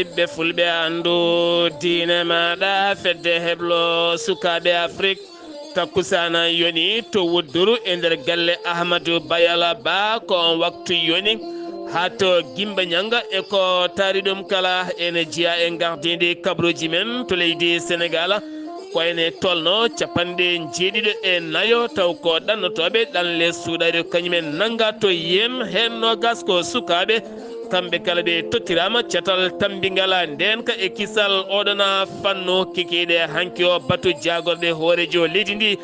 ɓiɓɓe fulɓe andu diine maɗa fedde heblo sukaɓe Afrique takkusana yoni to wudduru e nder galle Ahmadou Bayala Ba ko on waktu yoni ha to Gimba Ñanga e ko taari ɗum kala ene jiya e gardidi kabruji men to leydi Sénégal ko ene tolno capanɗe jeeɗiɗo e nayo taw ko ɗannotoɓe ɗanle suuɗari kañumen nanga to yen hen nogas ko sukaɓe kamɓe kala ɓe tottirama catal tambingala ndenka e kisal oɗona fanno kikiɗe hanki o batu jagorɗe hoorejo leydi ndi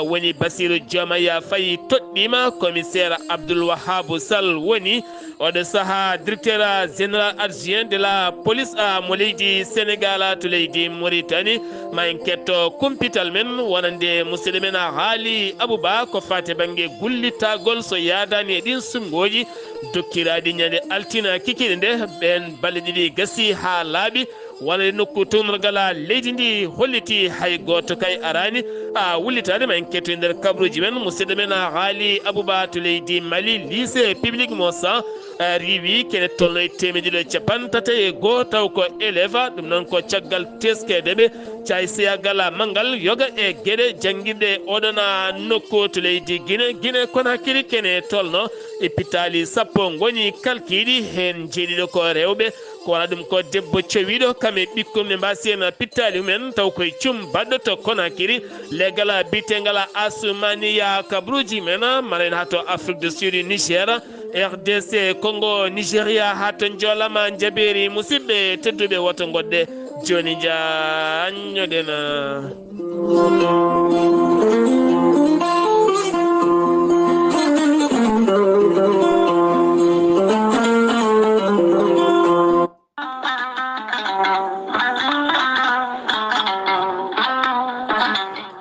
woni Bassirou Diomaye Faye toɗɗima commissaire Abdoul Wahabou Sall woni oɗo saaha directeur général adjoint de la police mo leydi Sénégal to leydi Mauritanie ma en ketto kumpital men wonande musidɗo men haali Abouba ko fate banggue gullitagol so yadani e ɗin sungoji dokkiraɗi ñande altina kikiɗe nde ɓen balle ɗiɗi gasi ha laaɓi wonade nokku tumrogala leydi ndi holliti hay goto kay arani wullitade ma en ketto nder kabruji men musidɗo men haali Abouba to leydi Mali lycée public mo san riwi kene tolno e temedɗiɗo capantati e goho taw ko élève ɗum noon ko caggal teskedeɓe cay seyagal manggal yoga e gueɗe jangguirɗe oɗona nokku to leydi Guinée Conakry kene tolno e pitali sappo goni kalkiɗi hen jeeɗiɗo ko rewɓe ko wona ɗum ko debbo cowiɗo kamɓe ɓikkum ne mbasi hen pittali mumen taw koye cum baɗɗo to Conakry leggal bitegal Assoumaniya kabruji men mara en ha to Afrique du Sud Niger RDC Congo Nigéria ha to jolama jaɓeri musidɓe tedduɓe woto goɗɗe joni jañoɗen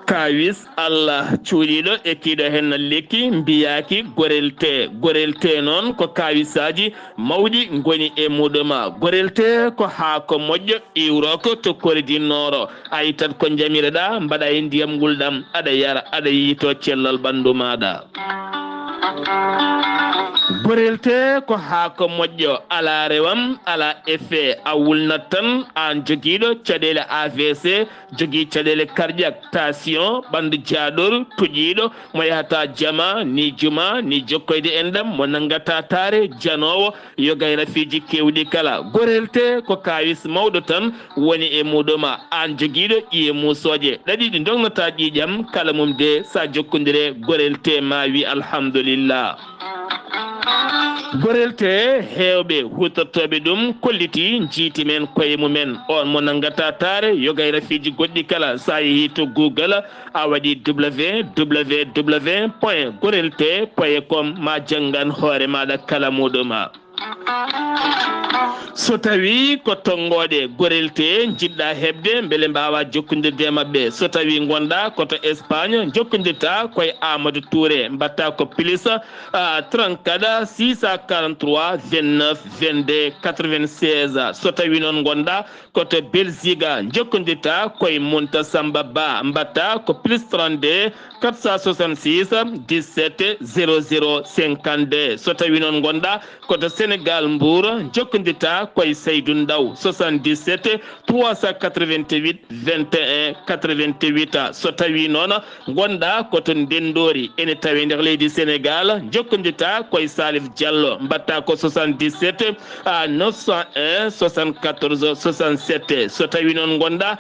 kawis Allah cuuɗiɗo e kiiɗo hen lekki mbiyaki gorelte noon ko kawisaji mawɗi goni e muɗuma gorelte ko haako moƴƴo iwroko to koridinoro a yittat ko jamireɗa mbaɗa e ndiyam gulɗam aɗa yara aɗa yiito cellal ɓandu maɗa gorelte ko haako moƴƴo ala rewam ala effet a wulnat tan an joguiɗo caɗele AVC jogui caɗele cardiaque tension ɓandu jaɗol tuƴiɗo mo yahata jama ni juma ni jokkoyde endam mo nangata taare janowo yoga e rafiji kewɗi kala gorelte ko kawis mawɗo tan woni e muɗuma an joguiɗo ƴiye musoje ɗaɗiɗi dognata ƴiƴam kala mum de sa jokkodire gorelte ma wi alhamdulillah gorelte hewɓe hutortoɓe ɗum kolliti jiiti men koye mumen on mo nangata taare yoga e rafiji goɗɗi kala sa yeehi to Google a waɗi www.gorelte.com ma janggan hoore maɗa kala muɗuma so tawi ko tongoɗe gorelte jiɗɗa hebde beele mbawa jokkodirde e mabɓe so tawi gonɗa koto Espagne jokkodirta koye Amadou Touré mbatta ko plus 34 643 29 22 96 so tawi noon gonɗa koto Belgique jokkodirta koye Mounta Samba Ba mbatta ko plus 32 466 17 00 52 so tawi noon gonɗa koto Sénégal Mbour jokkodirta koye Seydou Ndaw 77 388 21 88 so tawi noon gonɗa koto Ndendori ene tawi nder leydi Sénégal jokkodirta koye Salif Diallo mbatta ko 77 901 74 67 so tawi noon gonɗa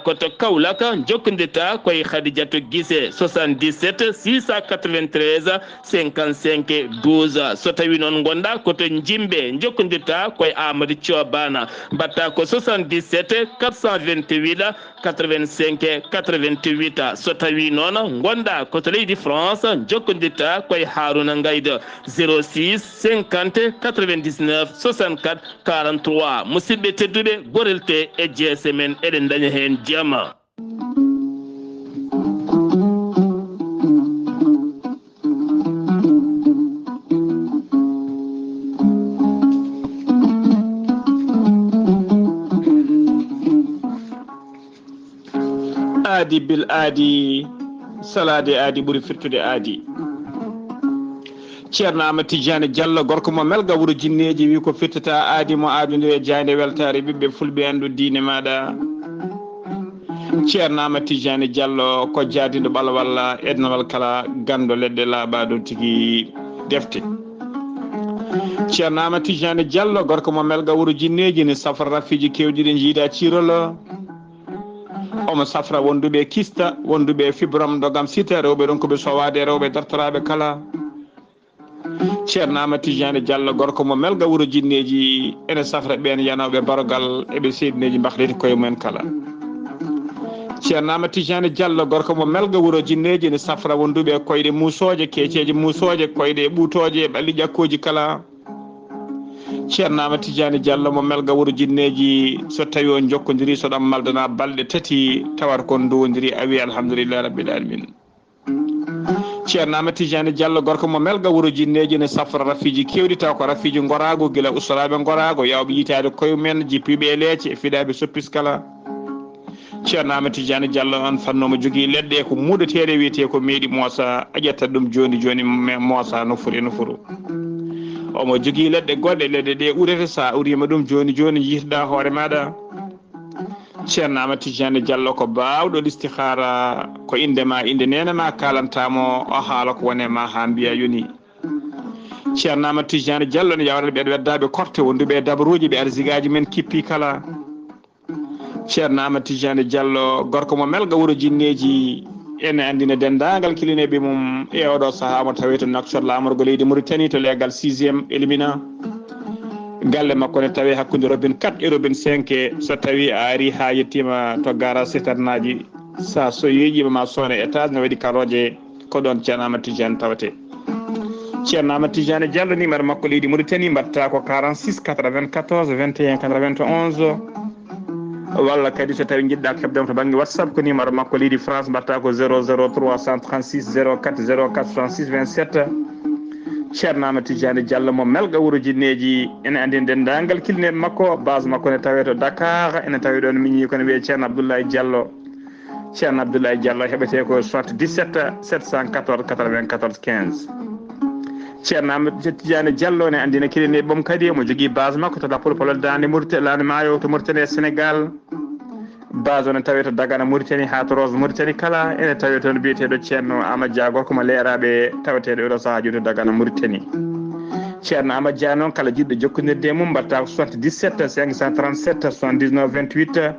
koto Kaolack jokkodirta koye Khadidiatou Guissé 77 693 55 12 so tawi noon gonɗa koto Jimbe jokkodirta koye Amadou Thiobana mbatta ko 77 428 85 88 so tawi noon gonɗa koto leydi France jokkodirta koye Harouna Ngaydo 06 50 99 64 43 musidɓe tedduɓe gorelte e jeese men eɗen daña hen jama. aadi bil aadi salade aadi ɓuri firtude aadi ceerno Amadou Tidiane Diallo gorko mo melga wuro jinneji wi ko firtata aadi mo aadunde e jande weltare ɓiɓɓe fulɓe andu diine maɗa ceerno Amadou Tidiane Diallo ko jaadiɗo ɓala walla ednawal kala gando leɗɗe laaɓaɗum tigui defte ceerno Amadou Tidiane Diallo gorko mo melga wuro jinneji ne safra rafiji kewɗi ɗe jiiɗa cirolo omo safra wonduɓe kista wonduɓe fibrom dogam sita rewɓe ɗon koɓe sowade rewɓe dartoraɓe kala ceerno Amadou Tidiane Diallo gorko mo melga wuro jinneji ene safra ɓen yanoɓe barogal eɓe seedineji mbahliti koye mumen kala ceerno Amadou Tidiane Diallo gorko mo melga wuro jinneji ne safra wonduɓe koyɗe musoje keceji musoje koyɗe ɓuutoje ɓalli ƴakkoji kala ceerno Amadou Tidiane Diallo mo melga wuro jinneji so tawi on jokkodiri so ɗon maldana balɗe tati tawat kon dowodiri a wi alhamdulillah rabbil alamin ceerno Amadou Tidiane Diallo gorko mo melga wuro jinneji ne safra rafiji kewɗi taw ko rafiji gorago guila ustaraɓe gorago yawɓe yitade koye mumen jippiɓe e leece e fiɗaɓe soppis kala ceerno Amadou Tidiane Diallo on fannomo jogui leɗɗe ko muɗeteɗe wiyete ko meeɗi moosa a ƴettat ɗum joni joni moosa no foti no foti omo jogui leɗɗe goɗɗe leɗɗe ɗe urete sa urima ɗum joni joni jiitoɗa hoore maɗa ceerno Amadou Tidiane Diallo ko bawɗo listihara ko indema inde nenema kalantamo o haala ko wone ma ha mbiya yoni ceerno Amadou Tidiane Diallo ne yawrata ɓeɗo weddaɓe korte wonduɓe dabaruji ɓe arsigaji men kippi kala ceerno Amadou Tidiane Diallo gorko mo melga wuro jinneji ene andina dendagal kilineɓe mum e oɗo saaha mo tawi to naktor lamorgo leydi Mauritanie to legal 6e élimina galle makko ne tawi hakkude robin 4 e robin 5 so tawi a ari ha yettima to gara sitarnaji sa so yeeƴima ma sone étage ne waɗi karoje ko ɗon ceerno Amadou Tidiane tawate ceerno Amadou Tidiane Diallo numéro makko leydi Mauritanie mbatta ko 46 94 21 91 walla kadi so tawi jiɗɗa keɓdemo to banggue WhatsApp ko numéro makko leydi France mbatta ko 00336 04 04 66 27 ceerno Amadou Tidiane Diallo mo melga wuro jinneji ene andi dendagal kilneɓe makko base makko ne tawe to Dakar ene tawi ɗon miñi kono wiye ceerno Abdoulaye Diallo ceerno Abdoulaye Diallo heɓete ko 77 714 94 15 ceerno Amadou Tidiane Diallo ne andina kilneɓe ɓom kadi mo jogui base makko to Dapol Polol Dande Mauritanie Lande Maayo to Mauritanie Sénégal base o ne tawi to Dagana Mauritanie ha to Rose Mauritanie kala ene tawi toon biyeteɗo ceerno Amadou Dia gorko mo leeraɓe taweteɗo oɗo saaha joni to Dagana Mauritanie ceerno Amadou Dia noon kala jiɗɗo jokkodirde mum mbatta ko 77 537 79 28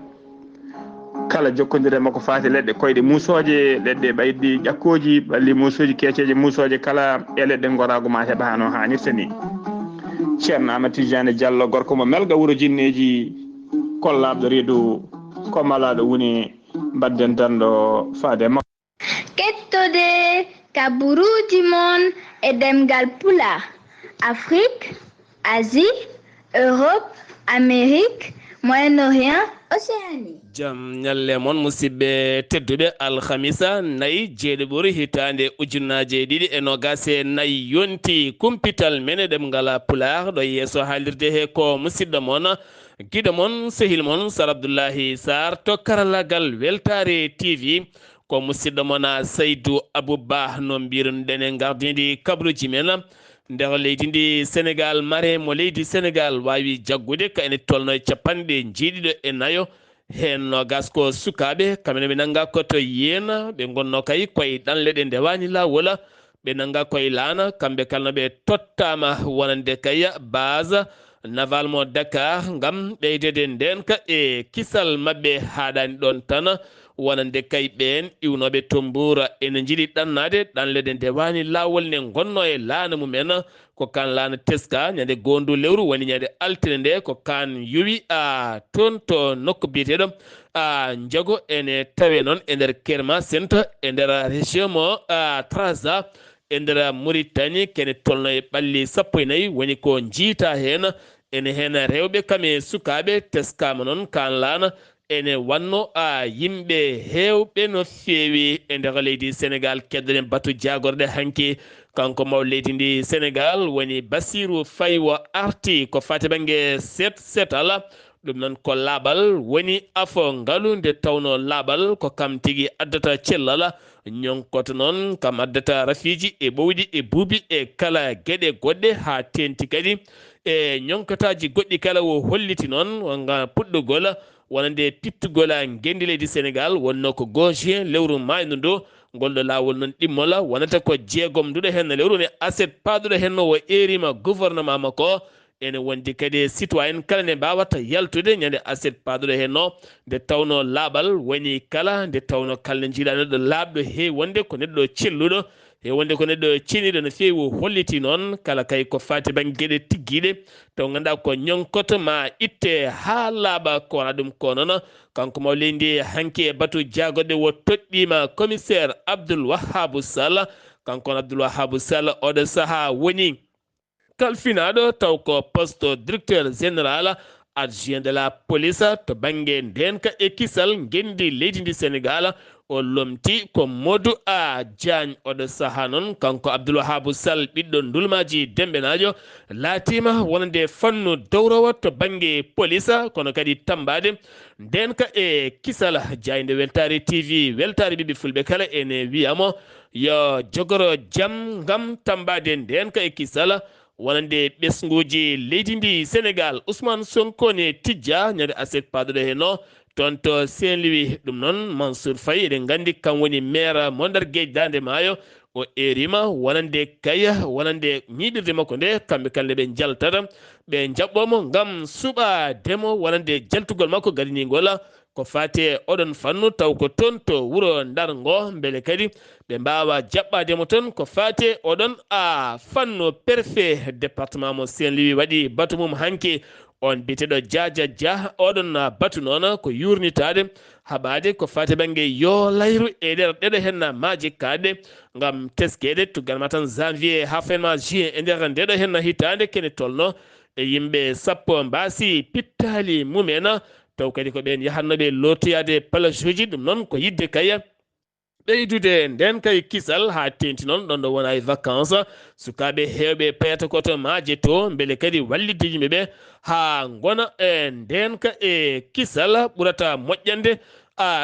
kala jokkodirde makko fati leɗɗe koyɗe musoje leɗɗe ɓaydi ƴakkoji ɓalli musoji keceje musoje kala e leɗɗe gorago ma heeɓa hano hannirta ni ceerno Amadou Tidiane Diallo gorko mo melga wuro jinneji kollaɓɗo reedu ko malaɗo woni mbadden danɗo faade makko kettode kaburuji mon e demgal pula Afrique Asie Europe Amérique Moyen-Orient Océanie jam ñalle moon musidɓe tedduɓe alhamisa nayyi jeeɗiɓuri hitande ujunnaje ɗiɗi e nogase nayyi yonti kumpital mene ɗemgal pular ɗo yeeso haalirde he ko musidɗo moon guiɗo moon sehil moon Sar Abdoullahi Sarr to karallagal Weltare TV ko musidɗo moon Saydou Abouba no mbiruɗen e gardidi kabruji men nder leydi ndi Sénégal mare mo leydi Sénégal wawi jaggude ka ene tolno e capanɗe jeeɗiɗo e nayo hen nogas ko sukaɓe kamɓe ɓe nanga koto yena ɓe gonno kay koye ɗanle ɗe ndewani lawola ɓe nanga koye laana kamɓe kalno ɓe tottama wonande kay base naval mo Dakar gam ɓeydede ndenka e kisal mabɓe haɗani ɗon tan wonande kay ɓen iwnoɓe tombura ene jiiɗi ɗannade ɗanle ɗe ndewani lawol ne gonno e laana mumen ko kan laana teska ñande gondu lewru woni ñande altine nde ko kan yowi toon to nokku biyeteɗo Ndiago ene tawe noon e nder Kerma Centre e nder région mo Trarza e nder Mauritanie kene tolno e ɓalli 14 woni ko jiita hen ene hen rewɓe kame sukaɓe teskama noon kan laana ene wanno yimɓe hewɓe no feewi e nder leydi Sénégal keddoɗen batu jagorɗe hanki kanko maw leydi ndi Sénégal woni Bassirou Faye wo arti ko fati banggue setal ɗum noon ko laaɓal woni afo ngalu nde tawno laaɓal ko kam tigi addata cellala ñonkoto noon kam addata rafiji e ɓowɗi e buubi e kala gueɗe goɗɗe ha tenti kadi e ñonkotaji goɗɗi kala wo holliti noon wonga puɗɗogol wonande pittugol gendi leydi Sénégal wonno ko 2 juin lewru maydu ndu golɗo lawol noon ɗimmola wonata ko jeegom duɗo hen lewru ne aset paduɗo hen o erima gouvernement makko ene wondi kadi citoyen kala ne mbawata yaltude ñande aset paduɗo hen o nde tawno laaɓal woni kala nde tawno kalne jiiɗa neɗɗo laaɓɗo heewi wonde ko neɗɗo celluɗo e wonde ko neɗɗo ceniɗo no feewi holliti noon kala kay ko fati banggueɗe tigguiɗe taw ganduɗa ko ñonkoto ma itte ha laaɓa ko wona ɗum ko noon kanko maw leydi hanki e batu jagoɗe wo toɗɗima commissaire Abdoul Wahhabou Sall kanko on Abdoul Wahhabou Sall oɗo saaha woni kalfinaɗo taw ko poste directeur général adjoint de la police to banggue ndenka e kisal gendi leydi ndi Sénégal o lomti ko Modou A Diagne oɗo saaha noon kanko Abdoul Wahhabou Sall ɓiɗɗo ndulmaji Dembenajo laatima wonande fannu dowrowo to banggue police kono kadi tambade ndenka e kisal jayde weltare TV weltare ɓiɓɓe fulɓe kala ene wiyamo yo jogoro jaam gam tambade ndenka e kisal wonande ɓesguji leydi ndi Sénégal Ousmane Sonko ne tijja ñande aset paduɗo hen o toon to Saint-Louis ɗum noon Mansour Faye eɗen gandi kam woni maire mo Ndar Gueji Dande Maayo o erima wonande kaya wonande ñiɗirde makko nde kamɓe kalne ɓe jaltata ɓe jaɓɓomo gam suɓademo wonande jaltugol makko gadinigol ko fate oɗon fannu taw ko toon to wuuro Ndar ngo beele kadi ɓe mbawa jaɓɓademo toon ko fate oɗon fannu préfet département mo Saint-Louis waɗi batu mum hanki on biteɗo Diadia Dia oɗon batu noon ko yurnitade haɓade ko fate banggue yo layru e nder ɗeɗo hen maaji kaɗɗe gam teskede tugganma tan janvier ha finma juin e nder ndeɗo hen hitande kene tolno e yimɓe sappo mbasi pittali mumen taw kadi ko ɓen yahannoɓe lotoyade plage uji ɗum noon ko yidde kaya ɓeydude nden kay kisal ha tenti noon ɗon ɗo wona e vacances sukaɓe hewɓe peyata koto maaje to beele kadi wallidde yimɓeɓe ha gona e ndenka e kisal ɓurata moƴƴande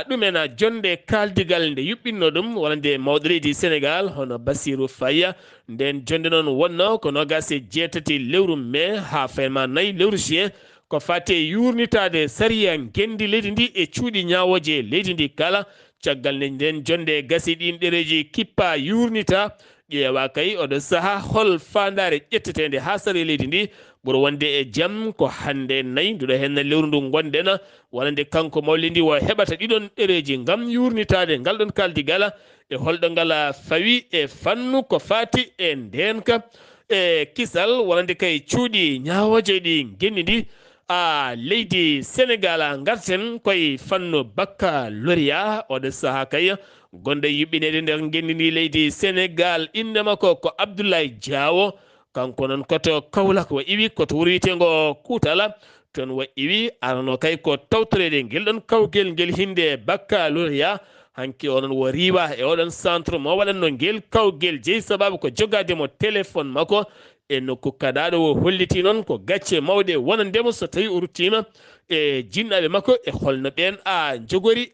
ɗumen jonde kaldigal nde yuɓɓinno ɗum wonande mawɗo leydi Sénégal hono Bassirou Faye nden jonde noon wonno ko 27 lewru mai ha fayma 4 lewru juin ko fate yurnitade sariya gendi leydi ndi e cuuɗi ñawoje leydi ndi kala caggal nde nden jonde gasi ɗin ɗereji kippa yurnita ƴeewa kay oɗo saaha hol fandare ƴettetede ha sari leydi ndi ɓuuro wonde e jaam ko hande nayyi nduɗo hen lewru ndu gonɗen wonande kanko mawlidi o heɓata ɗiɗon ɗereji gam yurnitade ngal ɗon kaldigal e holɗo ngal fawi e fannu ko fati e ndenka e kisal wonande kay cuuɗi ñawoje ɗi genni ndi leydi Sénégal garten koye fannu baccalauréat oɗo saaha kay gonɗo yuɓɓinede nder gendi ndi leydi Sénégal inde makko ko Abdoulaye Diawo kanko noon koto Kaolack wo iwi koto wuuro wiyetengo Koutala toon wo iwi arano kay ko tawtorede ngel ɗon kawgel ngel hinde baccalauréat hanki onon wo riwa e oɗon centre mo waɗanno ngel kawgel jeeyi sababu ko jogademo téléphone makko e nokku kaɗaɗo o holliti noon ko gacce mawɗe wonandemo so tawi o ruttima e jinnaɓe makko e holno ɓen jogori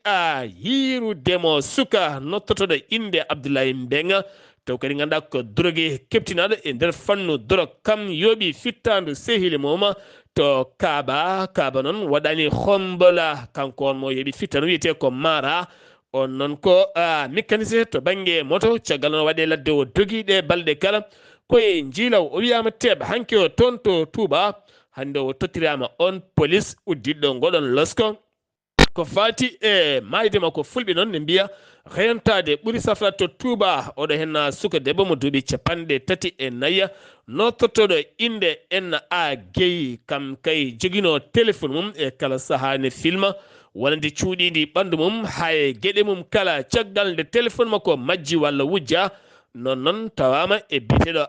yirudemo suka nottotoɗo inde Abdoulaye Mbengue taw kadi ganduɗa ko drogue keptinaɗo e nder fannu drogue kam yooɓi fittandu sehili mum to Kaaba noon waɗani hombola kanko on mo yooɓi fittanu wiyete ko Mara on noon ko mécanicien to banggue moto caggal noon waɗe ladde o doguiɗe balɗe kala koye jiilaw o wiyama teɓa hanki o toon to Touba hande o tottirama on police uddiɗɗo ngoɗon losko ko fati e mayde makko fulɓe noon ne mbiya rentade ɓuuri safrade to Touba oɗo hen suka debbo mo duuɓi 34 nottotoɗo inde N.A. Guèye kam kay joguino téléphone mum e kala saaha ne filma wonande cuuɗidi ɓandu mum hay gueɗe mum kala caggal nde téléphone makko majji walla wujja non tawama e biteɗo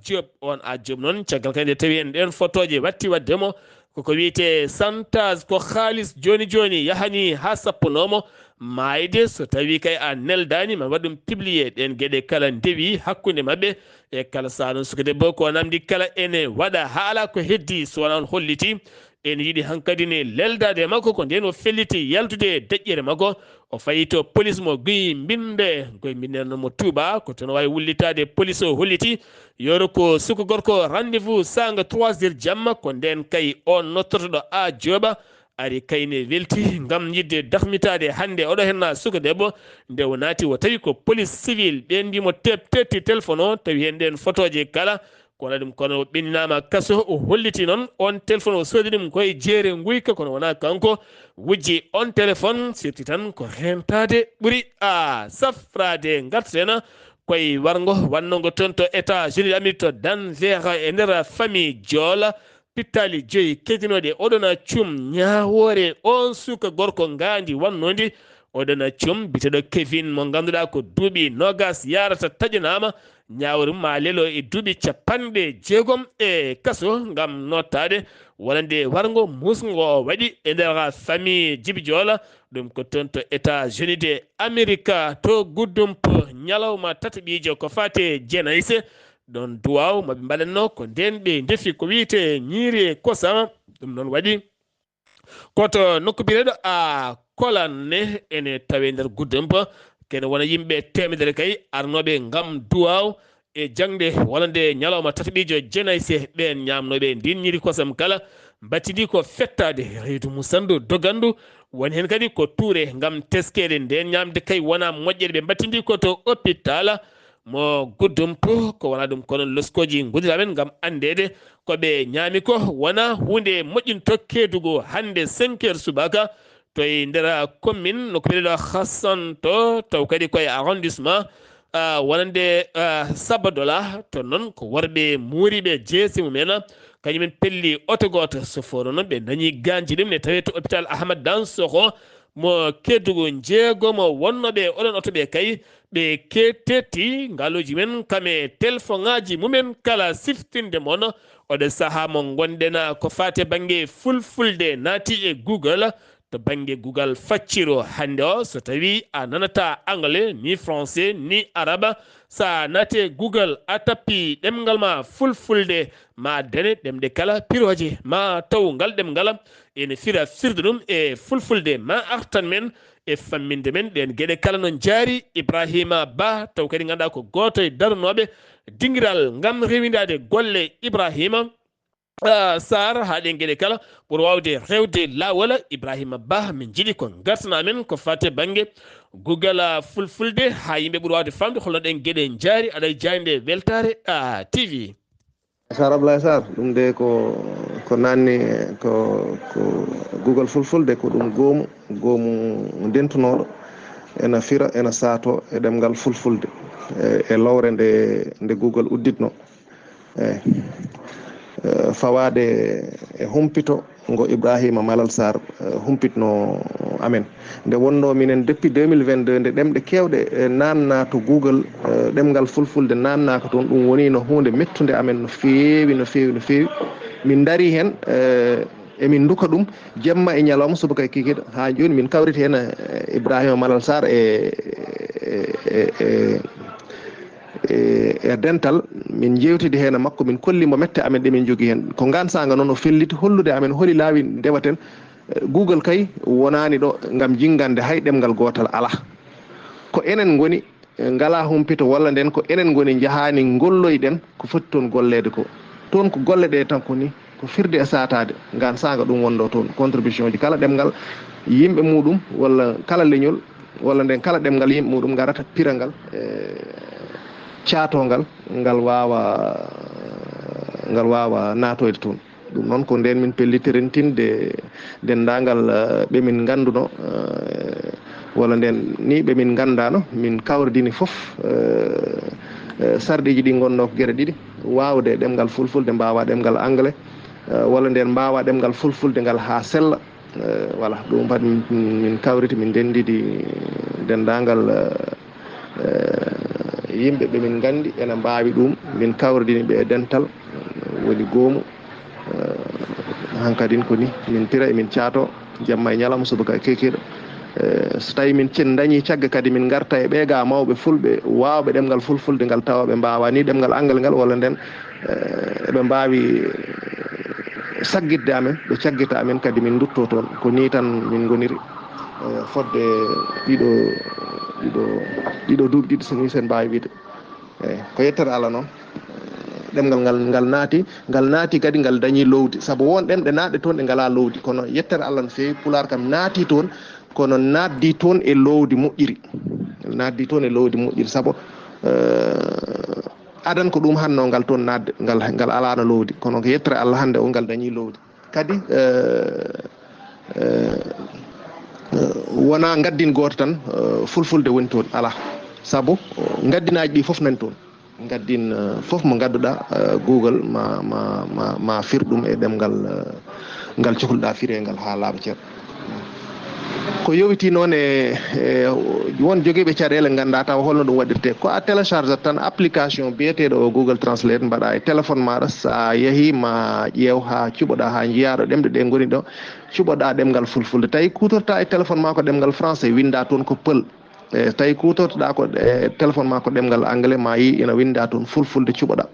Diop on Diop noon caggal kadi tawi en ɗen photoje watti waddemo koko wiyete santage ko halis joni yahani ha sappunomo mayde so tawi kay a neldani ma waɗum publié ɗen gueɗe kala ndewi hakkude mabɓe e kala sa noon suka debbo ko namdi kala ene waɗa haala ko heddi so wona on holliti ene yiɗi hankadi ne leldade makko ko nden o felliti yaltude deƴƴere makko o fayi to police mo guyi mbinde koye mbineno mo Touba ko tono wawi wullitade police o holliti yoro ko suka gorko rendez-vous sanga 3h jamma ko nden kay on nottotoɗo a jooɓa ari kayne welti ngam yidde dahmitade hande oɗo henna suka debbo nde o naati o tawi ko police civil ɓe ndimo tetti téléphone o tawi hen ɗen photoje kala kono ɗum kono ɓenninama kaso o holliti noon on téléphone o soodi ɗum koye jeere guyka kono wona kanko wujji on téléphone sirti tan ko rentade ɓuuri a safrade gartena koye wargo wannogo toon to États-Unis d'Amérique to Denver e nder famille Joola pittali joyi kedinoɗe oɗona cum ñawore on suka gorko ngandi wannodi oɗona cum biteɗo Kevin mo ganduɗa ko duuɓi nogas yarata taƴinama ñawre ma lelo e duuɓi 60 e kaso ngam nottade wonande wargo musgo waɗi e nder famille Djiby Joola ɗum ko toon to États-Unis de Amérique to guddumpo ñalawma tataɓijo ko fate jenayse ɗon duwaw maɓe mbaɗanno ko nden ɓe defi ko wiyete ñiiri kosam ɗum noon waɗi koto nokku bireɗo a kolanne ene tawe nder guddumpo kene wona yimɓe temedere kay arnoɓe ngam duwaw e jangde walande ñalawma tataɓijo jenayse ɓen ñamnoɓe ndin ñiiri kosam kala battidi ko fettade reedu musandu dogandu woni hen kadi ko tuure ngam teskede nden ñamde kay wona moƴƴere ɓe battidi ko to hôpital mo guddumpo ko wona ɗum kono loskoji guddiramen ngam andede koɓe ñaami ko wona hunde moƴƴin tokkedugo hande 5h subaka to e nder commune noko ɓeɗeɗo Hassan to taw kadi koye arrondissement wonande Sabadola to noon ko worɓe muuriɓe jeesi mumen kañumen pelli oto goto so fono noon ɓe dañi ganji ɗum ne tawi to hôpital Ahmad Dansokho mo keddugo jeegomo wonnoɓe oɗon oto ɓe kay ɓe ketetti ngaloji men kame téléphone ngaji mumen kala siftinde moon oɗo saaha mo gonɗen ko fate banggue fulfulde naati e Google to banggue Google facciro hande o so tawi a nanata anglais ni français ni arabe sa nate Google a tappi ɗemgal ma fulfulde ma dane ɗemɗe kala piroje ma taw ngal ɗemgal ene fira firde ɗum e fulfulde ma artan men e famminde men ɗen gueɗe kala no jaari Ibrahima Ba taw kadi ganduɗa ko goto e darnoɓe dinguiral ngam rewidade golle Ibrahima Sar ha ɗen gueɗe kala ɓuuri wawde rewde lawol Ibrahima Ba min jiiɗi ko gartana men ko fate banggue Google fulfulde ha yimɓe ɓuuri wawde famde holno ɗen gueɗe jaari aɗa jayde weltare TV Sar Ablaye Sar ɗum de ko nanni ko Google fulfulde ko ɗum goomu dentunoɗo ena fira ena saato e ɗemgal fulfulde e lowre nde Google udditno fawade e humpito ngo Ibrahima Malal Sarr humpitno amen nde wonno minen depuis 2022 nde ɗemɗe kewɗe nanna to Google ɗemgal fulfulde nannaka toon ɗum woni no hunde mettude amen no feewi min dari hen emin duka ɗum jemma e ñalawma subaka e kikiɗe ha joni min kawriti hen Ibrahima Malal Sarr e dental min jewtidi hen makko min kollimo mette amen ɗe min jogui hen ko gansaga noon o felliti hollude amen holi laawi ndewaten Google kay wonani ɗo gam jingande hay ɗemgal gotal ala ko enen goni ngala humpito walla nden ko enen goni jahani golloyɗen ko foti toon gollede ko toon ko golle ɗe tan koni ko firde e satade gansaga ɗum wonɗo toon contribution ji kala ɗemgal yimɓe muɗum walla kala leñol walla nden kala ɗemgal yimɓe muɗum garata pirangal catongal ngal wawa natoyde toon ɗum noon ko nden min pellitirentinde dendagal ɓe min ganduno walla nden ni ɓe min gandano min kawridini foof sarɗiji ɗi gonno ko gueɗe ɗiɗi wawde ɗemgal fulfulde mbawa ɗemgal anglais walla nden mbawa ɗemgal fulfulde ngal ha sella voilà ɗum pat min kawriti min dendidi dendagal yimɓe ɓe min gandi ena mbawi ɗum min kawridini ɓe e dental woni goomu hankadin ko ni min pira emin caato jamma e ñalawma subaka e kekiɗo so tawi min dañi cagga kadi min garta e ɓeega mawɓe fulɓe wawɓe ɗemgal fulfulde ngal tawa ɓe mbawa ni ɗemgal anglais ngal walla nden eɓe mbawi saggidde amen ɗo caggita amen kadi min dutto toon ko ni tan min goniri fodde ɗiɗo duuɓi ɗiɗi soni sen mbawi wiide eyyi ko yettere Allah noon ɗemgal ngal naati kadi ngal dañi lowdi saabu won ɗemɗe naatɗe toon ɗe ngala lowdi kono yettere Allah no fewi Pulaar kam naati toon kono naddi toon e lowdi moƴƴiri saabu adan ko ɗum hanno ngal toon nadde ngal alano lowdi kono ko yettere Allah hande o ngal dañi lowdi kadi wona gaddin goto tan fulfulde woni toon ala saabu gaddinaji ɗi foof nani toon gaddin foof mo gadduɗa Google ma fir ɗum e ɗemgal ngal cohluɗa firengal ha laaɓa ceerno ko yowiti noon won joguiɓe caɗele ganda taw holno ɗum waɗirte ko a télécharge tan application biyeteɗo Google Translate mbaɗa e téléphone maɗa sa yeehi ma ƴeew ha cuɓoɗa ha jiyaɗo ɗemɗe ɗe goni ɗo cuɓoɗa ɗemgal fulfulde tawi kutorta e téléphone ma ko ɗemgal français winda toon ko pël tawi kutortoɗa ko téléphone ma ko ɗemgal anglais ma yi ina winda toon fulfulde cuɓoɗa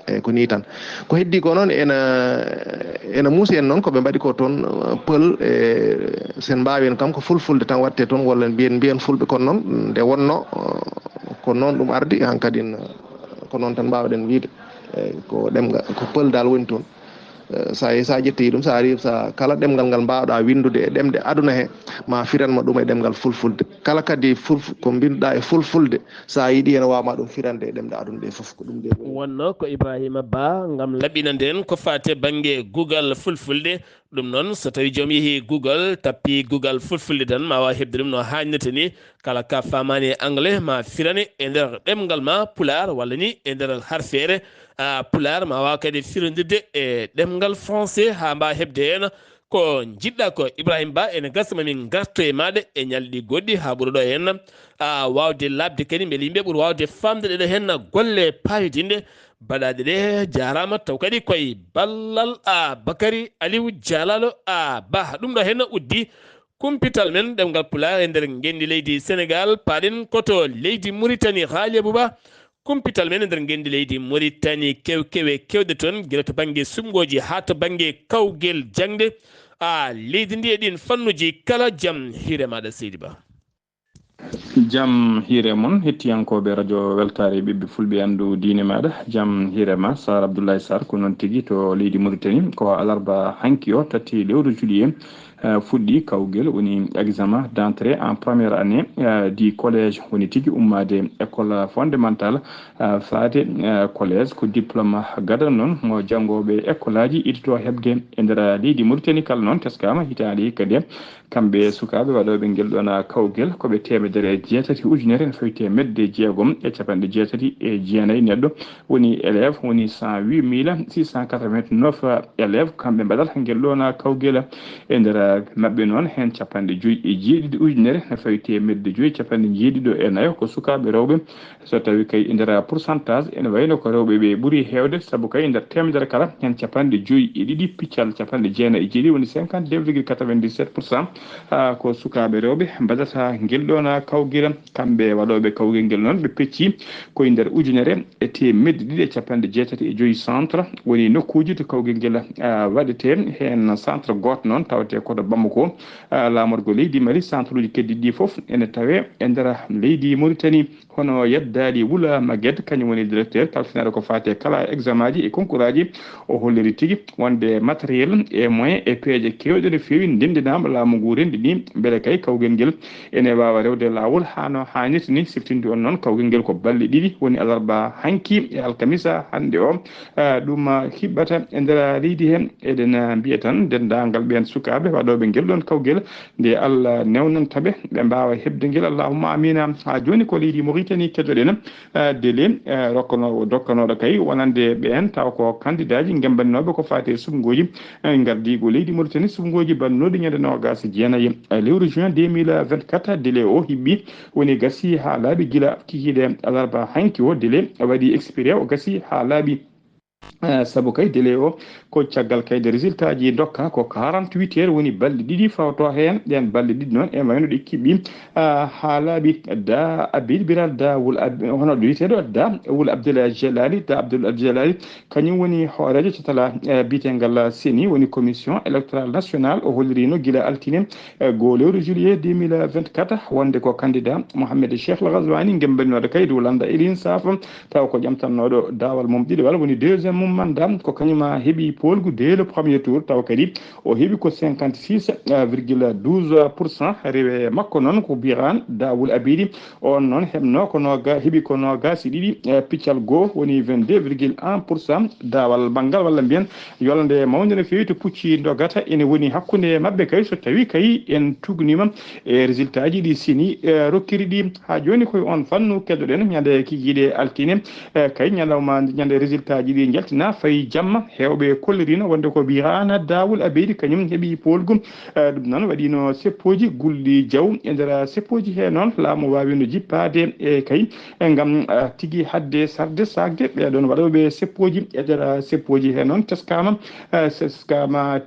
eyyi ko ni tan ko heddi ko noon ena muusi en noon koɓe mbaɗi ko toon pël sen mbawi en kam ko fulfulde tan watte toon walla mbiyen fulɓe kono noon nde wonno ko noon ɗum ardi hankkadi ko noon tan mbawɗen wiide ko ɗemga ko pël dal woni toon sa ƴetti ɗum sa ari sa kala ɗemgal ngal mbawɗa windude e ɗemɗe aduna he ma firanma ɗum e ɗemgal fulfulde kala kadi ko binduɗa e fulfulde sa yiiɗi ene wawma ɗum firande e ɗemɗe aduna ɗe foof ko ɗum de wonno ko Ibrahima Ba gam laɓɓina nden ko fate banggue Google fulfulde ɗum noon so tawi joom yeehi Google tappi Google fulfulde tan ma waw hebde ɗum no hannirta ni kala ka famani anglais ma firane e nder ɗemgal ma Pulaar walla ni e nder harfere Pulaar ma waw kadi firodirde e ɗemgal français ha mba hebde hen ko jiɗɗa ko Ibrahima Ba ene gasa mamin garto e maɗa e ñalɗi goɗɗi ha ɓuura ɗo hen wawde labde kadi beele yimɓe ɓuura wawde famde ɗeɗo hen golle payodinde baɗaɗe ɗe jarama taw kadi koye ballal Bakary Aliou Dialalo Ba ɗum ɗo hen uddi kumpital men ɗemgal Pulaar e nder gendi leydi Sénégal paɗen koto leydi Mauritanie Haali Abou Ba kumpital men e nder gendi leydi Mauritanie kewɗe toon guila to banggue sumgoji ha to banggue kawguel jangde leydi ndi e ɗin fannuji kala jaam hiire maɗa seydi Ba. Jam hiire mon hettiyankoɓe radio weltare ɓiɓɓe fulɓe andu diine maɗa jam hiire ma Sar Abdoulaye Sarr ko noon tigui to leydi Mauritanie ko alarba hanki o tati lewru juillet fuɗɗi kawguel woni examen d'entrée en première année du collège woni tigui ummade école fondamentale faade collège ko diplôme gadana noon mo janggoɓe école aji idito hebde e nder leydi Mauritanie kala noon teskama hitande hikka de kamɓe sukaɓe waɗoɓe guel ɗon kawguel koɓe temedere jeetati ujunere ne fawi temedde jeegom e capanɗe jeetati e jeenayyi neɗɗo woni élève woni 108 689 élève kamɓe mbaɗata guel ɗon kawguel e nder mabɓe noon hen capanɗe joyyi e jeeɗiɗi ujunere ne fawi temedde joyyi capanɗe jeeɗiɗo e nayo ko sukaɓe rewɓe so tawi kay e nder pourcentage ene wayno ko rewɓe ɓe ɓuuri hewde saabu kay e nder temedere kala hen capanɗe joyyi e ɗiɗi piccal capanɗe jeenayyi e jeeɗiɗi woni 52,97% ko sukaɓe rewɓe mbaɗata guel ɗon kawguel kamɓe waɗoɓe kawguel guel noon ɓe pecci koye nder ujunere e temedde ɗiɗi e capanɗe jeetati e joyyi centre woni nokkuji to kawguel guel waɗete hen centre goto noon tawate koto Bamako lamorgo leydi Mali centre uji keddiɗi foof ene tawe e nder leydi Mauritanie hono yeddali Wula Maguette kañum woni directeur kalfinaɗo ko fate kala examen aji e concours aji o holliri tigui wonde matériel e moyen e peeje kewɗe no fewi ndendinama laamu ngu rendi ni beele kay kawguel guel ene wawa rewde lawol hano hannirta ni siftinde on noon kawguel guel ko balɗe ɗiɗi woni alarba hanki e alkamisa hande o ɗum hiɓɓata e nder leydi hen eɗen mbiya tan dendagal ɓen sukaɓe waɗoɓe guel ɗon kawguel nde Allah newnantaɓe ɓe mbawa hebde guel allahumma amina ha joni ko leydi Mauritanie keddoɗen délai dokkanoɗo kay wonande ɓen taw ko candidat ji gembanninoɓe ko fate sufgoji gardigo leydi Mauritanie sufgoji bannoɗi ñande nogas jeenayyi lewru juin 2024 délai o hibbi woni gasi ha laaɓi guila kikiɗe alarba hanki o délai waɗi expiré o gasi ha laaɓi sabu kay délai o ko caggal kayde résultat ji dokka ko 48 heures woni balɗe ɗiɗi fawto hen ɗen balɗe ɗiɗi noon e mayno ɗi kiɓɓi ha laaɓi da abid biral da wul hono ɗo witeɗo da wul abdoul jelali da abdoul jelali kañum woni hoorejo cetala bitegal seni woni commission électoral national o hollirino guila altine go lewru juillet 2024 wonde ko candidat mohammed cheikh al ghazwani gembaninoɗo kay dow landa elin safa taw ko ƴamtannoɗo dawal mum ɗiɗi woni deuxiéme mum mandat ko kañuma heeɓi polgu dès le premier tour taw kadi o heeɓi ko 56,12% rewe makko noon ko biran dawul abidi on noon heɓno ko heeɓi ko nogasi ɗiɗi piccal goho woni 22,1% dawal banggal walla mbiyen yolde mawde no fewi to pucci dogata ene woni hakkude mabɓe kay so tawi kay en tugnima e résultat ji ɗi sini rokkiri ɗi ha joni koye on fannu keddoɗen ñande kikiɗe altine kay ñalawma ñande résultat ji ɗi jaltina fayi jamma hewɓe kollirino wonde ko birana dawul abeydi kañum heeɓi polgum ɗum noon waɗino seppoji gulli diaw e nder seppoji he noon laamu wawino jippade e kay gam tigui hadde sarde sagde ɓeɗon waɗoɓe seppoji e nder seppoji he noon teskama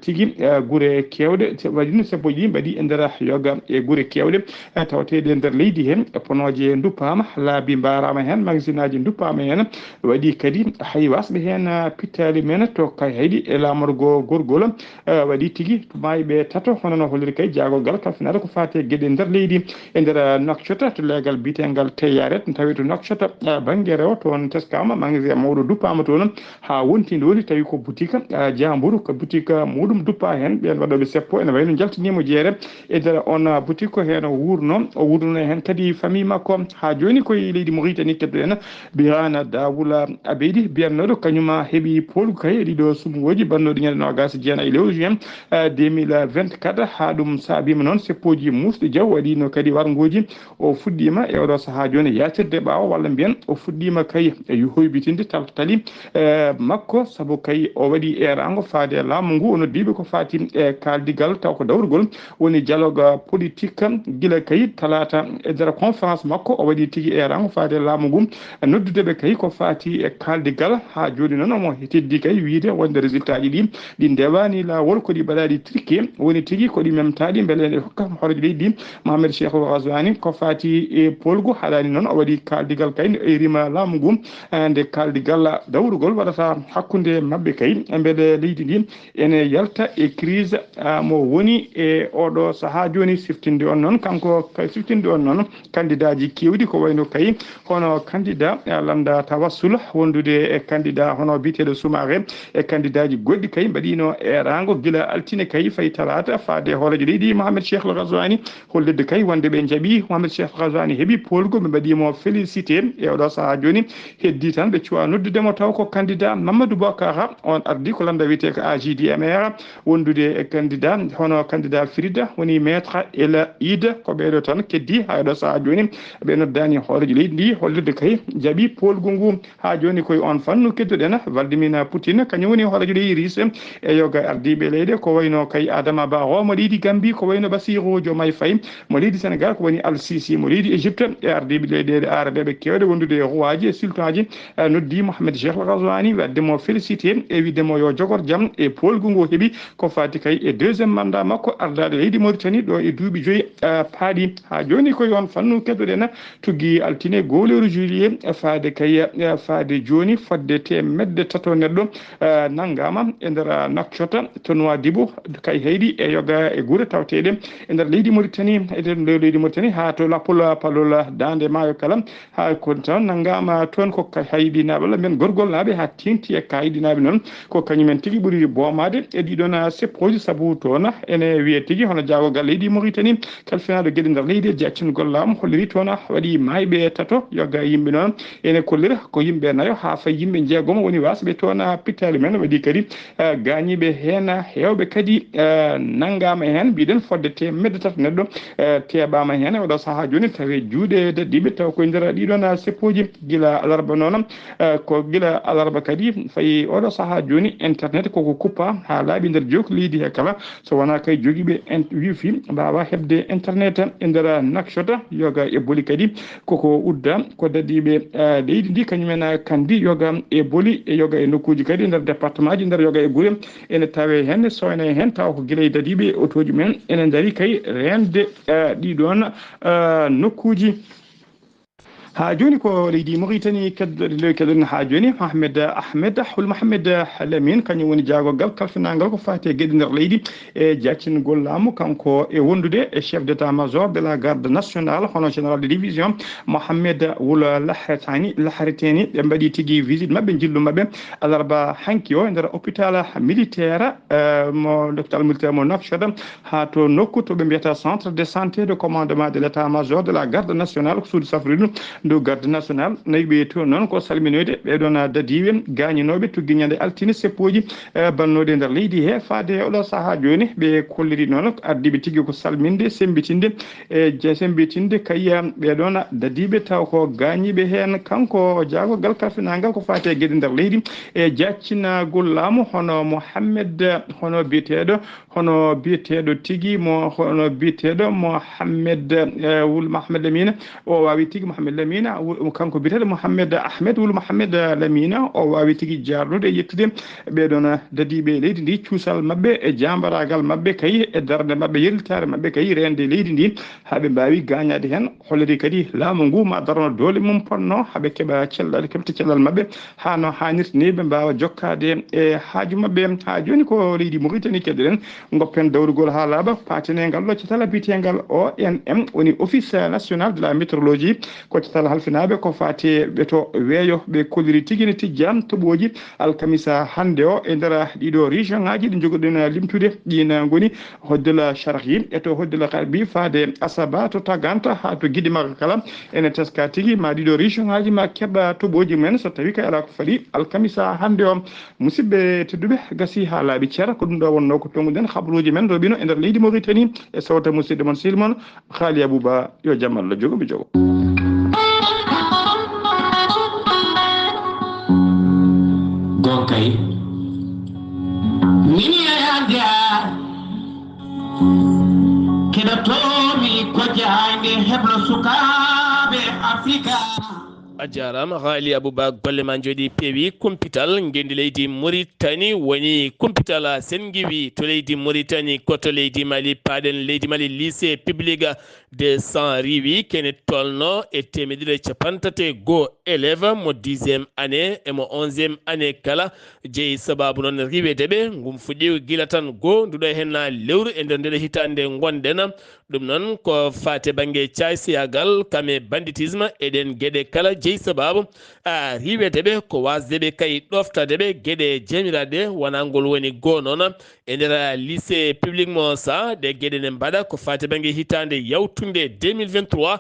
tigui guure kewɗe waɗino seppoji ɗi mbaɗi e nder yoga e guure kewɗe tawtede e nder leydi hen ponoje duppama laabi mbarama hen magasin aji duppama hen waɗi kadi hay wasɓe hen pittali men to kay haydi e lamorgo gorgol waɗi tigui to mayɓe tato hono no holliri kay jagogal kalfinade ko fate gueɗe nder leydi e nder nokcota to legal bitegal teyaret tawi to nokcota banggue rewo toon teskama magasin mawɗo duppama toon ha wontide woni tawi ko boutique jambour ko boutique muɗum duppa hen ɓen waɗoɓe seppo ene wayno jaltinimo jeere e nder on boutique ko hen o wurno hen kadi famille makko ha joni koye leydi Mauritanie keddoɗen birana dawula abeydi biyannoɗo kañuma heeɓi polgu kay e ɗiɗo sumugoji bannoɗo ñande nogas jeenayi lewru juin 2024 ha ɗum saabima noon seppoji musɗo diaw waɗino kadi wargoji o fuɗɗima e oɗo saaha joni yatirde ɓawa walla mbiyen o fuɗɗima kay e hoybitinde tali makko saabu kay o waɗi erago faade laamu ngu o noddiɓe ko fati e kaldigal taw ko dawrugol woni dialogue politique guila kay talata e nder conférence makko o waɗi tigui erago faade laamu ngu noddudeɓe kay ko fati e kaldigal ha joni noon omo teddi kay wiide wonde résultat ji ɗi ɗi ndewani lawol ko ɗi mbaɗaɗi triqué woni tigui ko ɗi memtaɗi beele nde hokka horejo leydi mohamed cheikh al ghazwani ko fati e polgu haɗani noon o waɗi kaldigal kay nde erima laamu ngu nde kaldigal dawrugol waɗata hakkude mabɓe kay beele leydi ndi ene yalta e crise mo woni e oɗo saaha joni siftinde on noon kanko siftinde on noon candidat ji kewɗi ko wayno kay hono candidat landa tawassul wondude e candidat hono biteɗo soumare e candidat ji goɗɗi kay mbaɗino e rango guila altine kay fayi talata faade hoorejo leydi mohamed cheikh al ghazwani hollirde kay wonde ɓe jaaɓi mohamed cheikh al ghazwani heeɓi polgo ɓe mbaɗimo félicité e oɗo saaha joni heddi tan ɓe cuwa noddudemo taw ko candidat mamadou bocara on ardi ko landa wiyete ko AJDMR wondude e candidat hono candidat frida woni maître ela ida ko ɓeɗo tan keddi ha ɗo saaha joni ɓe noddani hoorejo leydi ndi hollirde kay jaaɓi polgu ngu ha joni koye on fannu kedduɗen Vladimir Poutine kañum woni hoorejo leydi Russie e yoga ardiɓe leyɗe ko wayno kay Adama Barrow mo leydi Gambie ko wayno Bassirou Diomaye Faye mo leydi Sénégal ko woni Al Sisi mo leydi Égypte e ardiɓe leyɗele araɓeɓe kewɗe wondude e rowaji e sultan ji noddi Mohamed Cheikh al Ghazwani waddemo félicité e widdemo yo jogor jaam e polgu ngu heeɓi ko fati kay e deuxiéme mandat makko ardade leydi Mauritanie ɗo e duuɓi joyyi paaɗi ha joni koye on fannu keddoɗen tuggui altine golewru juillet faade kay faade joni fodde temedde tato neɗɗo nanggama e nder Nouakchott to Nouadhibou kay heydi e yoga e guure tawteɗe e nder leydi Mauritanie e nder leydi Mauritanie ha to Lappol Palol Dande Maayo kala ha kon tan nanggama toon ko haydinaɓe walla men gorgol naaɓe ha tengti e kaydinaɓe noon ko kañumen tigui ɓuuri boomade e ɗiɗon seppoji saabu toon ene wiye tigui hono jagogal leydi Mauritanie kalfinaɗo gueɗe nder leydi jaccingol laamu holliri toon waɗi mayɓe tato yoga yimɓe noon ene kollira ko yimɓe nayo ha fay yimɓe jeegomo woni wasɓe toon pittali men waɗi kadi gañiɓe hen hewɓe kadi nanggama hen mbiɗen fodde temedde tato neɗɗo teɓama hen oɗo saaha joni tawi juuɗe daddiɓe taw koye nder ɗiɗon seppoji guila alarba noon ko guila alarba kadi fayi oɗo saaha joni internet koko kuppa ha laaɓi nder jokku leydi he kala so wona kay joguiɓe wifi mbawa hebde internet e nder Nouakchott yoga e boli kadi koko udda ko dadiɓe leydi ndi kañumen kandi yoga e boli e yoga e nokkuji kadi nder département ji nder yoga e guure ene tawe hen soyna hen taw ko guilay dadiɓe autoji men ene daari kay rende ɗiɗon nokkuji ha joni ko leydi Mauritanie keddoɗen ha joni Ahmed Hul Mohamed Lamine kañum woni jaagogal kalfinagal ko fati e gueɗe nder leydi e jaccingol laamu kanko e wondude e chef d'état major de la garde nationale hono général de division Mohamed Wula Lahreteni ɓe mbaɗi tigui visite mabɓe jillu mabɓe alarba hanki o e nder hôpital militaire mo Nouakchott ha to nokku to ɓe mbiyata centre de santé de commandement de l'état major de la garde nationale ko suudu safrinu do garde national nayi ɓe to noon ko salminoyde ɓeɗon dadiɓe gañinoɓe tugui ñande altine seppoji bannode nder leydi he faade oɗo saaha joni ɓe kolliri noon ardiɓe tigui ko salminde sembitinde sembitinde kayya ɓeɗon dadiɓe taw ko gañiɓe hen kanko jaagogal kalfinagal ko fate e gueɗe nder leydi e jaccinagol laamu hono biyeteɗo tigui hono biyeteɗo Mohamed Wul Mohamed Lamine o wawi tigui Mohamed Lamine kanko biteɗo Ahmed Wul Mohamed Lamine o wawi tigui jarnude yettude ɓeɗon dadiɓe leydi ndi cuusal mabɓe e jambaragal mabɓe kay e darde mabɓe yellitare mabɓe kay rende leydi ndi haaɓe mbawi gañade hen holliri kadi laamu ngu ma darno doole mum ponno haaɓe keeɓa cellal kebta cellal mabɓe ha no hannirta ni ɓe mbawa jokkade e haaju mabɓe ha joni ko leydi Mauritanie keddoɗen goppen dawrugol ha laaɓa patenegal loccatala bitegal ONM woni office national de la météorologie koccatala halfinaɓe ko fati ɓe to weeyo ɓe kolliri tigui ne tijjam toɓoji alkamisa hande o e nder ɗiɗo région ngaji ɗi jogoɗen limtude ɗina goni hoddela Sharqi e to hoddela Karbi faade Asaba to Taganta ha to Guiɗi Makka kala ene teska tigui ma ɗiɗo région ngaji ma keɓa toɓoji men so tawi kay ala ko faali alkamisa hande o musidɓe tedduɓe gasi ha laaɓi ceera ko ɗum ɗo wonno ko tonguɗen habaruji men roɓino e nder leydi Mauritanie e sawta musidɗo mon silmon Khali Abouba yo jaam Allah jogo mi jogo gonkay mini ayanda keɗotomi ko jahande heblo sukaɓe Afrika a jarama haali Abouba golle ma jooɗi peewi kumpital gendi leydi Mauritanie woni kumpital sen giwi to leydi Mauritanie koto leydi Mali paɗen leydi Mali lycée public de San Riwi kene tolno e temedere capantate go élève mo 10e année e mo 11e année kala jeeyi sababu noon riwedeɓe gum fuɗɗi gila tan go nduɗo henna lewru e nder ndeɗo hitande gonɗen ɗum noon ko fate banggue caysiyagal kame banditisme eɗen gueɗe kala jeeyi sababu riwedeɓe ko wasdeɓe kay ɗoftadeɓe gueɗe jamiraɗe wonangol woni go noon e nder lycée public mo sa de gueɗe ne mbaɗa ko fate banggue hitande yawtunde 2023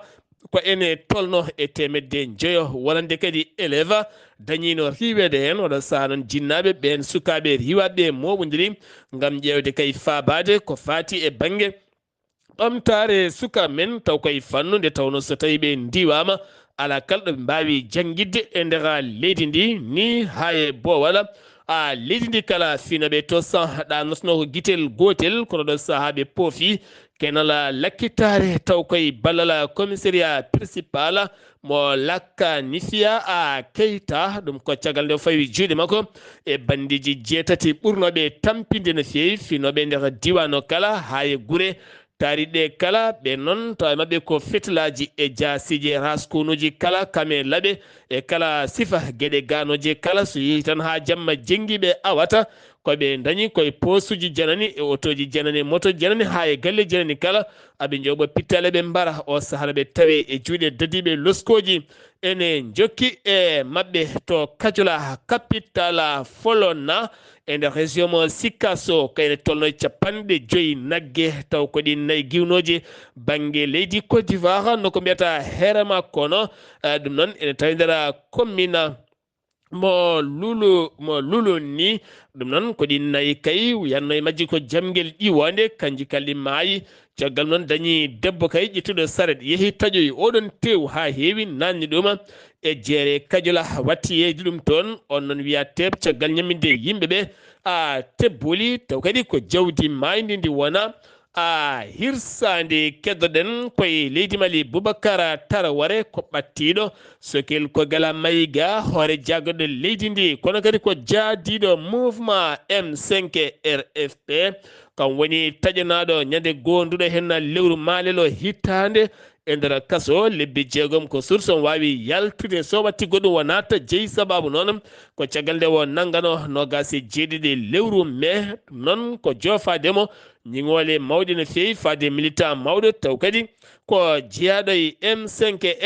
ko ene tolno e temedde jeeyo wonande kadi élève dañino riwede hen oɗo saha noon jinnaɓe ɓen sukaɓe riwaɓe moɓodiri gam ƴewde kay fabade ko fati e banggue ɓamtare suka men taw koye fannude tawno so tawi ɓe ndiwama ala kala ɗo mbawi jangguidde e nder leydi ndi ni haye bowala leydi ndi kala finaɓe to ɗa nosno ko guitel gotel kono ɗo sahaɓe poofi kenala lakkitare taw koye ballal commissariat principal mo lakka Nifia Keita ɗum ko caggal nde fawi juuɗe makko e bandiji jeetati ɓurnoɓe tampinde no fewi finoɓe nder diwano kala haye guure tariɗe kala ɓe noon tawa mabɓe ko fetelaji e jasiji raskunuji kala kame laaɓe e kala sifa gueɗe ganoje kala so yeehi tan ha jamma jengguiɓe awata koɓe dañi koye posuji janani e otoji janani moto janani ha e galle janani kala aɓe jooɓo pittale ɓe mbara o sahana ɓe tawe e juuɗe dadiɓe loskoji ene jokki e mabɓe to Kajola capital Folona e nder région mo Sikasso kayne tolno capanɗe joyi nagge taw ko ɗi nayyi giwnoji banggue leydi Côte d'Ivoire noko mbiyata Herema kono ɗum noon ene tawi nder commune mo lulu ni ɗum noon ko ɗi nayyi kay yanno e majji ko jamguel ƴiwonde kanji kalɗi maayi caggal noon dañi debbo kay ƴettuɗo saret yeehi taƴoyi oɗon tew ha heewi nanni ɗum e jeere Kajola watti yeydi ɗum toon on noon wiya teb caggal ñamminde yimɓeɓe tebboli taw kadi ko jawdi maydi ndi wona hirsande keddoɗen koye leydi Mali Boubacara Taraware ko ɓattiɗo sokel ko gala mayiga hoore jaggoɗo leydi ndi kono kadi ko jaadiɗo mouvement M5 RFP kam woni taƴanaɗo ñande gonduɗo hen lewru maalelo hittande e nder kaso lebbi jeegom ko source on wawi yaltude so watti goɗɗum wonata jeeyi sababu noon ko caggal nde wo nanggano nogase jeeɗiɗi lewru mai noon ko jofademo ñiŋole mawɗi no feewi fade militant mawɗo taw kadi ko jeeyaɗo e M5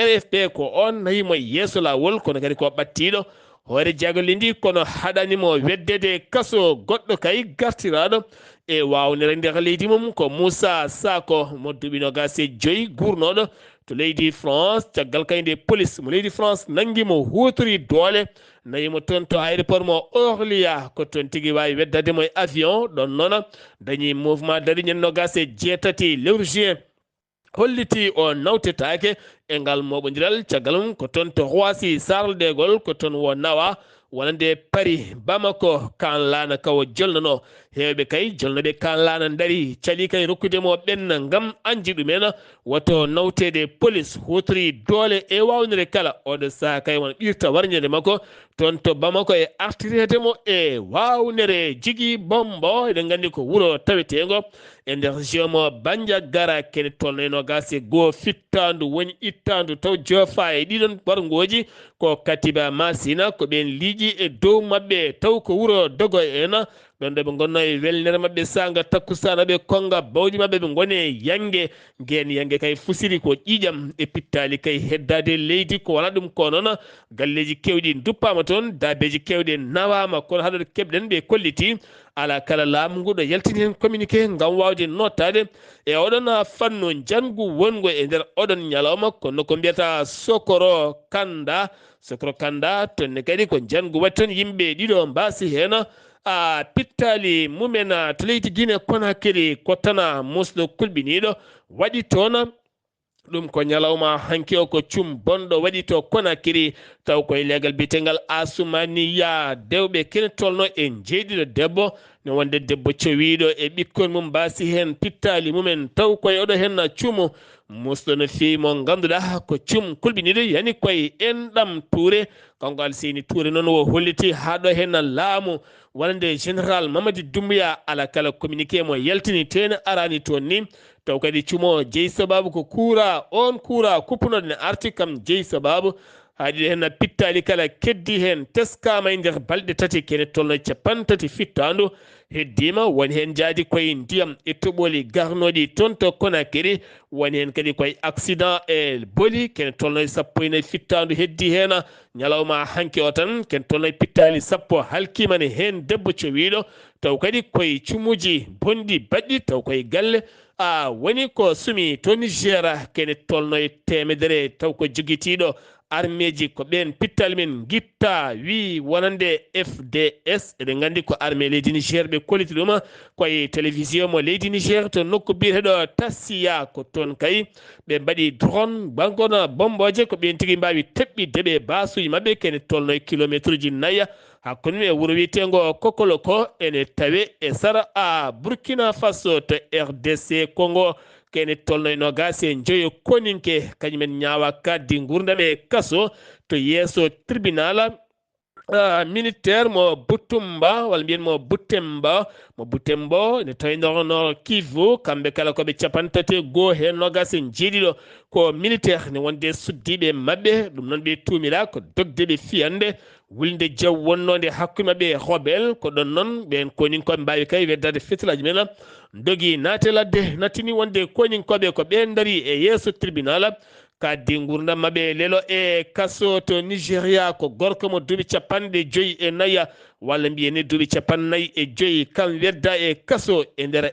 RFP ko on nayimo yeeso lawol kono kadi ko ɓattiɗo hoore jagole ndi kono haɗanimo weddede kaso goɗɗo kay gartiraɗo e wawnere nder leydi mum ko Moussa Sako mo duuɓi nogase joyi gurnoɗo to leydi France caggal kayde police mo leydi France nanguimo hutori doole nayimo toon to aéroport mo Orlia ko toon tigui wawi weddademo e avion ɗon noon dañi mouvement dariñen nogase jeetati lewru juin holliti o nawtetake e ngal moɓodiral caggal mum ko toon to Roissy Charles de Gaulle ko toon wo nawa wonande Paris Bamako kan lana kawo jolnono hewɓe kay jolnoɓe kan lana daari cali kay rokkudemo ɓenna ngam anji ɗumen woto nawtede police hutori doole e wawnire kala oɗo saha kay wona ɓirta warñede makko toon to Bamako e artiredemo e wawnere jigui bombo eɗen gandi ko wuuro tawetego e nder région mo Bandiagara kene tolno e nogase goho fittandu woni ittandu taw jofa e ɗiɗon ɓorgoji ko Katiba Masina ko ɓen liiƴi e dow mabɓe taw ko wuuro Dogo en ɗon ɗo ɓe gonno e welnere mabɓe sanga takkusana ɓe konga bawɗi mabɓe ɓe gone yangue nguen yangue kay fusiri ko ƴiƴam e pittali kay heddade leydi ko wona ɗum ko noon galleji kewɗi duppama toon dabeji kewɗe nawama kono haɗo keɓɗen ɓe kolliti ala kala laamu ngu ɗo yaltini hen communiqué ngam wawde nottade e oɗon fannu jangu wongo e nder oɗon ñalawma kono ko mbiyata Sokoro Kanda tonne kadi ko jangu watti toon yimɓe ɗiɗo mbasi hen pittali mumen to leydi Guinée Conakry kottana musɗo kulɓiniɗo waɗi toon ɗum ko ñalawma hanki o ko cum bonɗo waɗi to Conakry taw koye legal biyetegal Asumaniya dewɓe kene tolno e jeeɗiɗo debbo no wonde debbo cowiɗo e ɓikkon mum mbasi hen pittali mumen taw koye oɗo hen cuumu musɗo no fewi mo ganduɗa ko cum kulɓiniɗo yani koye enɗam Touré kanko Alseyni Touré noon o holliti haɗo hen laamu wonande général Mamadi Doumbouya ala kala communiqué mo yaltini tene arani toon ni taw kadi cuumo jeeyi sababu ko on kuura kuppunoɗo ne arti kam jeeyi sababu haɗi hen pittali kala keddi hen teskama e nder balɗe tati kene tolno capantati fittandu heddima woni hen jaadi koye ndiyam e toɓoli garnoɗi toon to Conakry woni hen kadi koye accident e booli kene tolno e sappo e nayyi fittandu heddi hen ñalawma hanki o tan kene tolno e pittali sappo halkimane hen debbo cowiɗo taw kadi koye cumuji bonɗi baɗɗi taw koye galle woni ko sumi to Niger kene tolno e temedere taw ko joguitiɗo armeji ko ɓen pittali men guitta wi wonande FDS eɗen gandi ko armé leydi Niger ɓe kolliti ɗum koye télévision mo leydi Niger to nokku biyeteɗo Tassiya ko toon kay ɓe mbaɗi drone bangono bomboje ko ɓen tigui mbawi teɓɓide ɓe basuji mabɓe kene tolno e kilométre uji 4 hakkude e wuuro wiyetego Kokoloko ene tawe e sara Burkina Faso to RDC Congo kene tolno e nogase joyo koninke kañumen ñaawa kaddi gurdam e kaso to yeeso tribunal militaire mo Butumba walla mbiyen mo Butembo ne tawi no Kivu kamɓe kala koɓe capantati goho hen nogase jeeɗiɗo ko militaire ne wonde suddiɓe mabɓe ɗum noon ɓe tuumira ko dogde ɓe fiyande wulde jaw wonnode hakkude mabɓe rebel ko ɗon noon ɓen koninkoɓe mbawi kay weddade fitilaji men dogui naate ladde nattini wonde koninkoɓe ko ɓen daari e yeeso tribunal kaddi gurdam mabɓe lelo e kaso to Nigéria ko gorko mo duuɓi 54 walla mbiyeni duuɓi 54 kam wedda e kaso e nder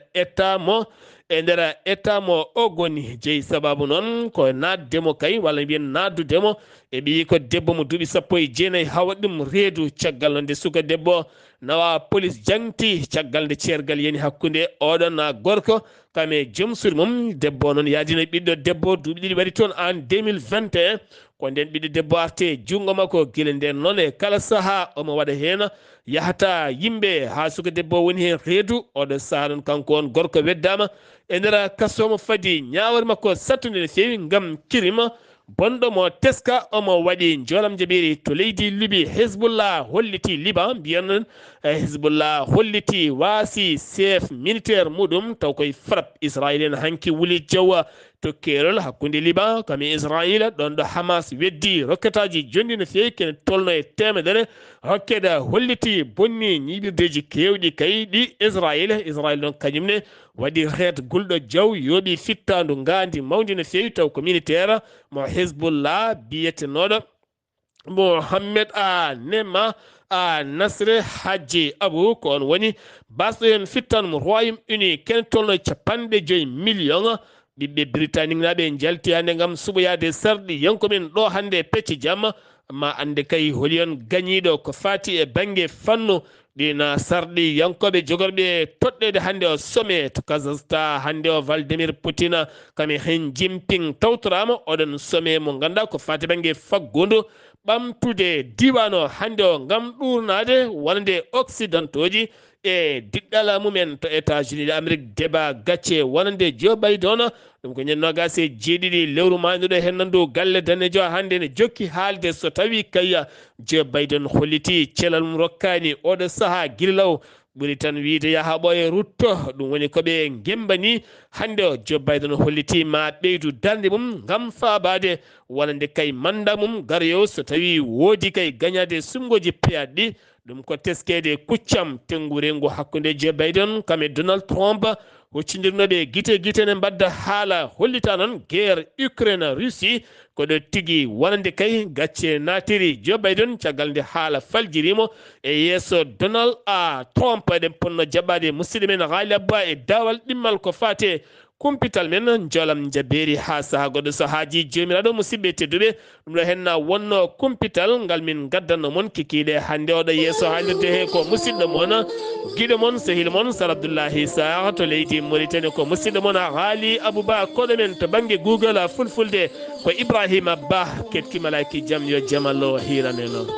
état mo ogoni jeeyi sababu noon ko naddemo kay walla mbiyen naddudemo e ɓi ko debbo mo duuɓi 19 hawa ɗum reedu caggal nonde suka debbo nawa police jangti caggal nde ceergal yani hakkude oɗon gorko kame joom suudu mum debbo noon yaadino ɓiɗɗo debbo duuɓi ɗiɗi waɗi toon en 2021 ko nden ɓiɗɗo debbo arte jungo makko gila nden noon e kala saaha omo waɗa hen yahata yimɓe ha suka debbo woni hen reedu oɗo saaha noon kanko on gorko weddama e nder kasomo fadi ñawore makko sattude no fewi gam kirima bonɗo mo teska omo waɗi jolam jaɓiri to leydi libi hezbollah holliti liban mbiyan hezbollah holliti waasi chef militaire muɗum taw koye frappe israil en hanki wuli jawa to kerol hakkude liban kami israila ɗon ɗo hamas weddi rokketaji jondi no fewi kene tolno e temedere rokkede holliti bonni ñiɓirdeji kewɗi kay ɗi israil ɗon kañumne waɗi reet gulɗo jaw yooɓi fittandu ngandi mawdi no fewi taw ko militaire mo hezbollah biyetenoɗo mohammed a nema a nasre haji abou ko on woni basɗo hen fittan mo royaume uni ken tolno capanɗe 5 million ɓiɓɓe britannique naɓe jalti hande gam suɓoyade sarɗi yankomin ɗo hande pecce jamma ma ande kay holi on gañiɗo ko fati e banggue fannu ɗina sarɗi yankoɓe jogorɓe toɗɗede hande o sommet to Kazakhstan hande o Vladimir Putin kami hen Jinping tawtorama oɗon sommet mo ganduɗa ko fati banggue faggudu ɓamtude diwano hande o gam ɗurnade wonde occidentaux ji e diɗɗala mumen to États-Unis d'Amérique débat gacce wonande Joe Biden ɗum ko ñannogase jeeɗiɗi lewru mañuɗo hen nandu galle danejo hande ne jokki haalde so tawi kayya Joe Biden holliti celal mum rokkani oɗo saaha guillaw ɓuri tan wiide yaha ɓoye rutto ɗum woni koɓe gembani hande o Joe Biden holliti ma ɓeydu darde mum gam faabade wonande kay manda mum garoyo so tawi woodi kay gañade sungoji peyaɗɗi ɗum ko teskede kuccam tengurengu hakkude Joe Biden kame Donald Trump hoccidirnoɓe guite ne mbadda haala hollita noon guerre Ukraine Russie koɗo tigui wonande kay gacce natiri Joe Biden caggal nde haala faljirimo e yesso Donald Trump eɗen ponno jaɓɓade musidɗo men haali abba e dawal ɗimmal ko fate kumpital men jolam jabeeri ha saha goɗɗo sahaji jomiraɗo musidɓe tedduɓe ɗum ɗo henna wonno kumpital ngal min gaddanno moon kikiɗe hande oɗo yesso haalirde he ko musidɗo moon guiɗo moon sehil moon Sar Abdoullahi Sarr to leydi Mauritanie ko musidɗo moon haali abouba koɗo men to banggue Google fulfulde ko Ibrahima Ba kettimalaki jaam yo jamallo hirane noon